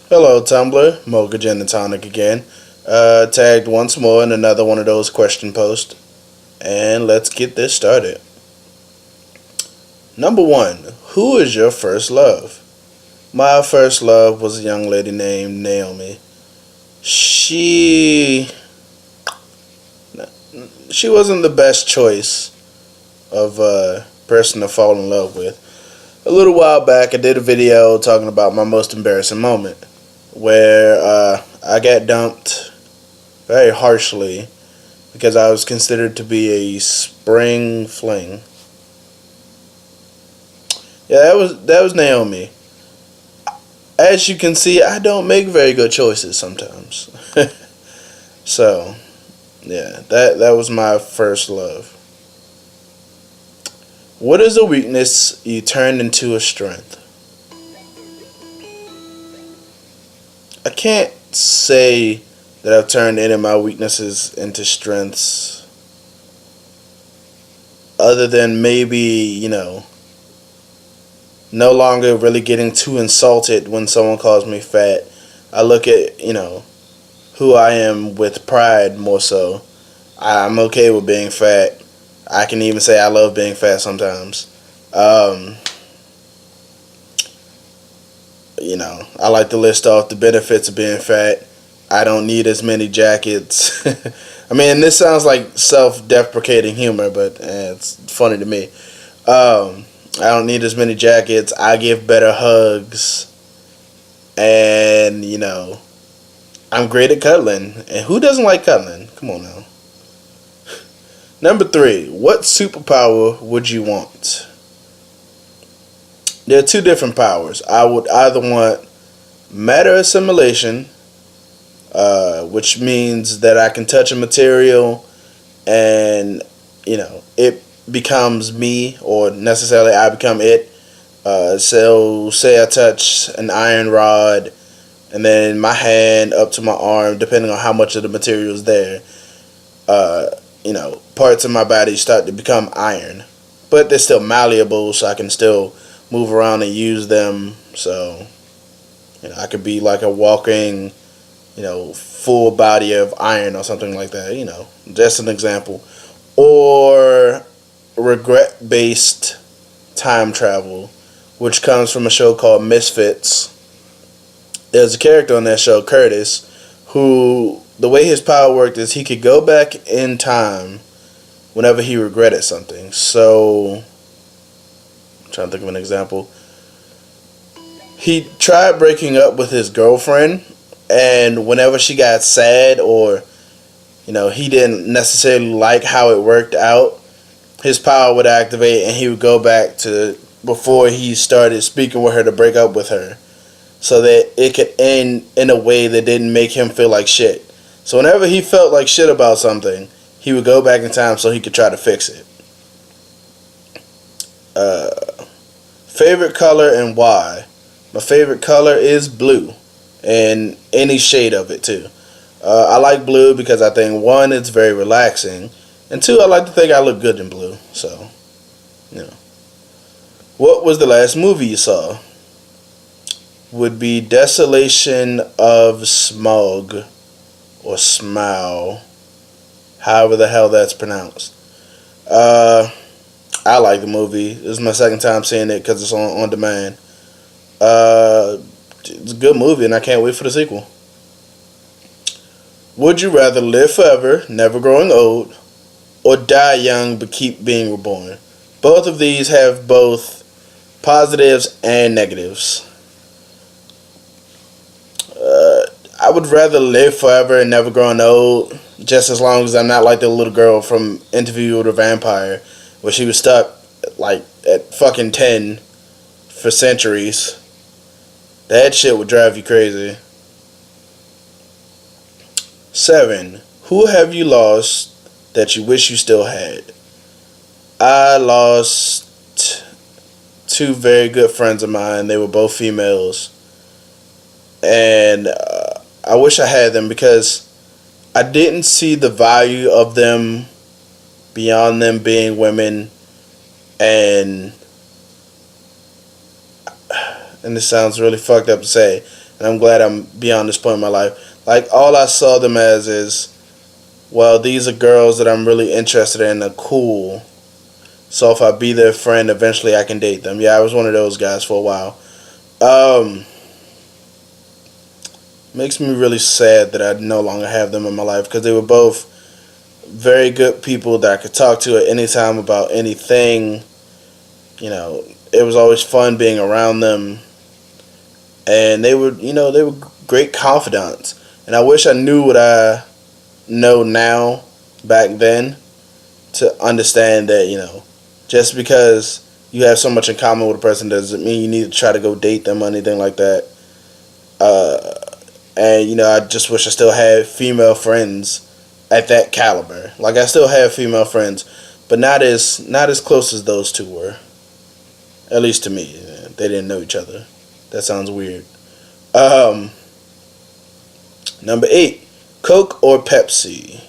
Hello, Tumblr. Mocha Gin and Tonic again. Tagged once more in another one of those question posts. And let's get this started. Number one, who is your first love? My first love was a young lady named Naomi. She she wasn't the best choice of person to fall in love with. A little while back, I did a video talking about my most embarrassing moment, where I got dumped very harshly because I was considered to be a spring fling. Yeah, that was Naomi. As you can see, I don't make very good choices sometimes. So, yeah, that was my first love. What is a weakness you turned into a strength? I can't say that I've turned any of my weaknesses into strengths, other than maybe, no longer really getting too insulted when someone calls me fat. I look at, who I am with pride more so. I'm okay with being fat. I can even say I love being fat sometimes. Um, I like to list off the benefits of being fat. I don't need as many jackets. I mean, this sounds like self-deprecating humor, but it's funny to me. I don't need as many jackets. I give better hugs. And, I'm great at cuddling. And who doesn't like cuddling? Come on now. Number three, what superpower would you want? There are two different powers. I would either want matter assimilation, which means that I can touch a material and, it becomes me, or necessarily I become it. So, say I touch an iron rod, and then my hand up to my arm, depending on how much of the material is there, parts of my body start to become iron. But they're still malleable, so I can still move around and use them. So, I could be like a walking, full body of iron or something like that, just an example. Or regret-based time travel, which comes from a show called Misfits. There's a character on that show, Curtis, who, the way his power worked is he could go back in time whenever he regretted something. So, I'm trying to think of an example. He tried breaking up with his girlfriend, and whenever she got sad, or he didn't necessarily like how it worked out, his power would activate and he would go back to before he started speaking with her to break up with her, so that it could end in a way that didn't make him feel like shit. So whenever he felt like shit about something, he would go back in time so he could try to fix it. Favorite color and why? My favorite color is blue, and any shade of it too. I like blue because I think, one, it's very relaxing, and two, I like to think I look good in blue. So, What was the last movie you saw? Would be Desolation of Smog, or Smile, however the hell that's pronounced. I like the movie. This is my second time seeing it because it's on demand. It's a good movie, and I can't wait for the sequel. Would you rather live forever, never growing old, or die young but keep being reborn? Both of these have both positives and negatives. I would rather live forever and never growing old, just as long as I'm not like the little girl from Interview with a Vampire, where she was stuck like at fucking 10 for centuries. That shit would drive you crazy. 7. Who have you lost that you wish you still had? I lost two very good friends of mine. They were both females. And I wish I had them because I didn't see the value of them beyond them being women. And and this sounds really fucked up to say, and I'm glad I'm beyond this point in my life. Like, all I saw them as is, well, these are girls that I'm really interested in, are cool. So if I be their friend, eventually I can date them. Yeah, I was one of those guys for a while. Makes me really sad that I no longer have them in my life, because they were both very good people that I could talk to at any time about anything. You know, it was always fun being around them, and they were great confidants. And I wish I knew what I know now back then, to understand that, just because you have so much in common with a person doesn't mean you need to try to go date them or anything like that. And I just wish I still had female friends at that caliber. Like, I still have female friends, but not as close as those two were. At least to me. They didn't know each other. That sounds weird. Number 8, Coke or Pepsi?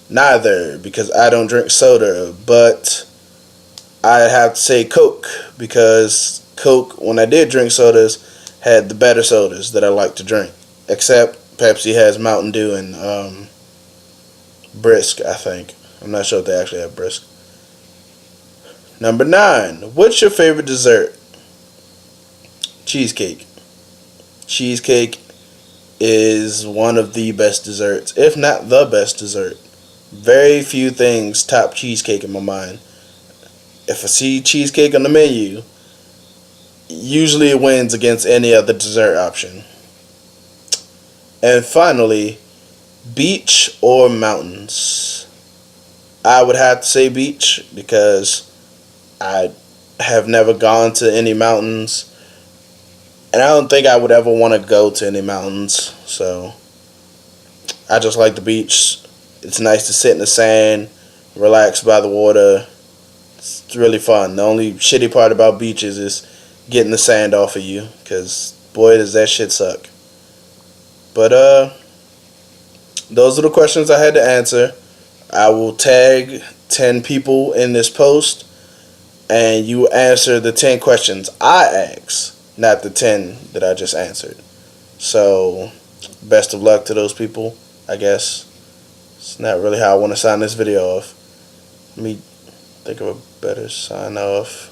Neither, because I don't drink soda, but I have to say Coke, because Coke, when I did drink sodas, had the better sodas that I like to drink. Except Pepsi has Mountain Dew and Brisk, I think. I'm not sure if they actually have Brisk. Number 9, what's your favorite dessert? Cheesecake. Cheesecake is one of the best desserts, if not the best dessert. Very few things top cheesecake in my mind. If I see cheesecake on the menu, usually it wins against any other dessert option. And finally, beach or mountains? I would have to say beach, because I have never gone to any mountains, and I don't think I would ever want to go to any mountains. So I just like the beach. It's nice to sit in the sand, relax by the water. It's really fun. The only shitty part about beaches is getting the sand off of you, because boy, does that shit suck. But those are the questions I had to answer. I will tag 10 people in this post, and you answer the 10 questions I asked, not the 10 that I just answered. So, best of luck to those people, I guess. It's not really how I want to sign this video off. Let me think of a better sign off.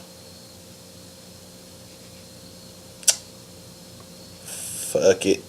Fuck it.